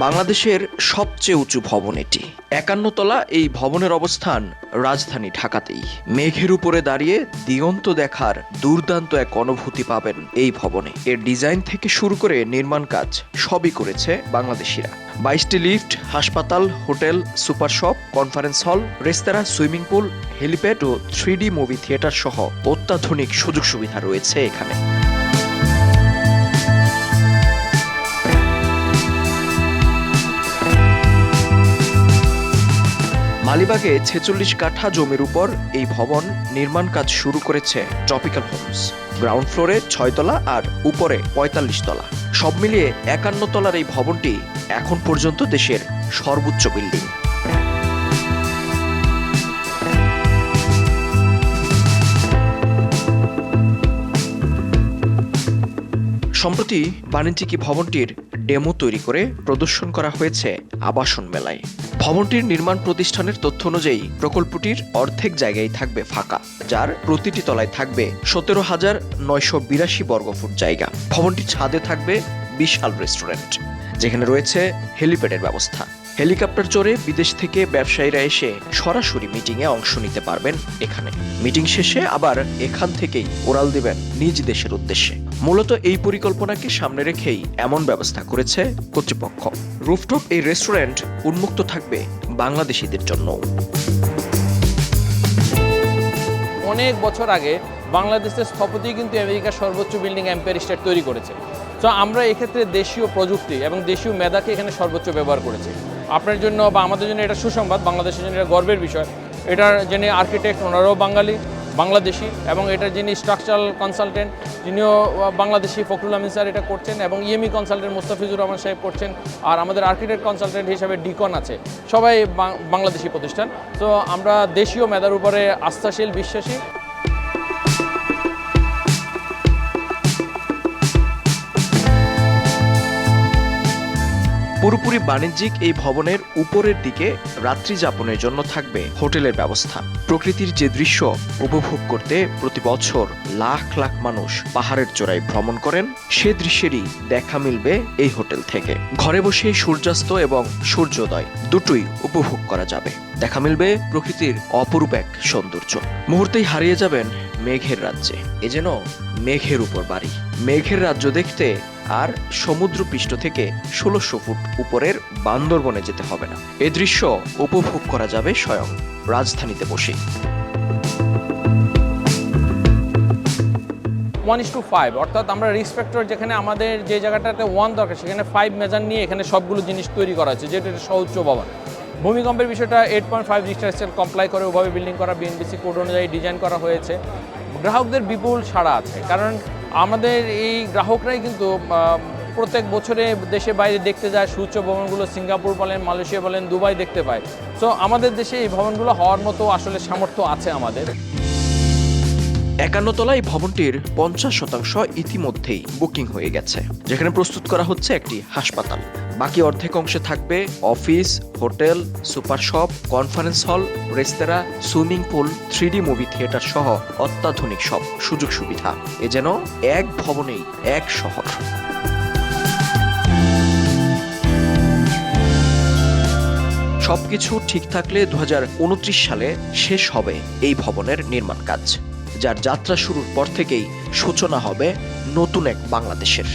বাংলাদেশের সবচেয়ে উঁচু ভবন এটি। ৫১ তলা এই ভবনের অবস্থান রাজধানী ঢাকাতেই। মেঘের উপরে দাঁড়িয়ে দিগন্ত দেখার দুর্দান্ত এক অনুভূতি পাবেন এই ভবনে। এর ডিজাইন থেকে শুরু করে নির্মাণ কাজ সবই করেছে বাংলাদেশিরা। ২২টি লিফট, হাসপাতাল, hotel, super shop, conference hall, রেস্তোরাঁ, সুইমিং পুল, হেলিপ্যাড ও 3D মুভি থিয়েটার সহ অত্যাধুনিক সুযোগ সুবিধা রয়েছে এখানে। মালিবাগে ৪৬ কাঠা জমির উপর এই ভবন নির্মাণ কাজ শুরু করেছে ট্রপিক্যাল হোমস। গ্রাউন্ড ফ্লোরে ৬ তলা আর উপরে ৪৫ তলা, সব মিলিয়ে ৫১ তলার এই ভবনটি এখন পর্যন্ত দেশের সর্বোচ্চ বিল্ডিং। সম্প্রতি বাণিজ্যিক ভবনটির ডেমো তৈরি করে প্রদর্শন করা হয়েছে আবাসন মেলায়। ভবনটির নির্মাণ প্রতিষ্ঠানের তথ্য অনুযায়ী প্রকল্পটির অর্ধেক জায়গায় থাকবে ফাঁকা, যার প্রতিটি তলায় থাকবে ১৭,৯৮২ বর্গফুট জায়গা। ভবনটির ছাদে থাকবে বিশাল রেস্টুরেন্ট, যেখানে রয়েছে হেলিপ্যাডের ব্যবস্থা। হেলিকপ্টার চড়ে বিদেশ থেকে ব্যবসায়ীরা এসে সরাসরি মিটিংয়ে অংশ নিতে পারবেন এখানে। মিটিং শেষে আবার এখান থেকেই উড়াল দিবেন নিজ দেশের উদ্দেশ্যে। মূলত এই পরিকল্পনাকে সামনে রেখেই এমন ব্যবস্থা করেছে কর্তৃপক্ষ। রুফটপ এই রেস্টুরেন্ট উন্মুক্ত থাকবে বাংলাদেশিদের জন্য। অনেক বছর আগে বাংলাদেশের স্থপতি কিন্তু আমেরিকার সর্বোচ্চ বিল্ডিং এম্পায়ার স্টেট তৈরি করেছে। তো আমরা এক্ষেত্রে দেশীয় প্রযুক্তি এবং দেশীয় মেধাকে এখানে সর্বোচ্চ ব্যবহার করেছি। আপনার জন্য বা আমাদের জন্য এটা সুসংবাদ, বাংলাদেশের জন্য এটা গর্বের বিষয়। এটার যিনি আর্কিটেক্ট ওনারাও বাংলাদেশি, এবং এটার যিনি স্ট্রাকচারাল কনসালটেন্ট যিনিও বাংলাদেশি, ফখরুল আমিন স্যার এটা করছেন, এবং ইএমই কনসালটেন্ট মুস্তাফিজুর রহমান সাহেব করছেন, আর আমাদের আর্কিটেক্ট কনসালটেন্ট হিসাবে ডিকন আছে, সবাই বাংলাদেশি প্রতিষ্ঠান। তো আমরা দেশীয় মেধার উপরে আস্থাশীল, বিশ্বাসী। পুরোপুরি বাণিজ্যিক এই ভবনের উপরের দিকে রাত্রি যাপনের জন্য থাকবে হোটেলের ব্যবস্থা। প্রকৃতির যে দৃশ্য উপভোগ করতে প্রতি বছর লাখ লাখ মানুষ পাহাড়ের চূড়ায় ভ্রমণ করেন, সে দৃশ্যেরই দেখা মিলবে এই হোটেল থেকে। ঘরে বসে সূর্যাস্ত এবং সূর্যোদয় দুটোই উপভোগ করা যাবে। দেখা মিলবে প্রকৃতির অপরূপ এক সৌন্দর্য। মুহূর্তেই হারিয়ে যাবেন মেঘের রাজ্যে। এ যেন মেঘের উপর বাড়ি। মেঘের রাজ্য দেখতে আর সমুদ্র পৃষ্ঠ থেকে ১৬০০ ফুট উপরের বান্দরবনে যেতে হবে না। এ দৃশ্য উপভোগ করা যাবে স্বয়ং রাজধানীতে বসে। 1:5, অর্থাৎ আমরা রিস্পেক্টর, যেখানে আমাদের যে জায়গাটাতে 1 দরকার সেখানে 5 মেজার নিয়ে এখানে সবগুলো জিনিস তৈরি করা হয়েছে, যেটা একটা সর্বোচ্চ ভবন। ভূমিকম্পের বিষয়টা 8.5 রিক্টার স্কেল কমপ্লাই করে ওভাবে বিল্ডিং করা, বিএনবিসি কোড অনুযায়ী ডিজাইন করা হয়েছে। গ্রাহকদের বিপুল সাড়া আছে, কারণ আমাদের এই গ্রাহকরাই কিন্তু প্রত্যেক বছরে দেশে বাইরে দেখতে যায় সুউচ্চ ভবনগুলো। সিঙ্গাপুর বলেন, মালয়েশিয়া বলেন, দুবাই দেখতে পায়। সো আমাদের দেশে এই ভবনগুলো হওয়ার মতো আসলে সামর্থ্য আছে আমাদের। ৫১ তলা এই ভবনটির ৫০% ইতিমধ্যেই বুকিং হয়ে গেছে, যেখানে প্রস্তুত করা হচ্ছে একটি হাসপাতাল। বাকি অর্ধেক অংশে থাকবে office, hotel, super shop, conference hall, রেস্তোরাঁ, swimming pool, 3D movie theatre সহ অত্যাধুনিক সব সুযোগ সুবিধা। এ যেন এক ভবনেই এক শহর। সবকিছু ঠিক থাকলে ২০২৯ সালে শেষ হবে এই ভবনের নির্মাণ কাজ, যার যাত্রা শুরুর পর থেকেই সূচনা হবে নতুন এক বাংলাদেশের।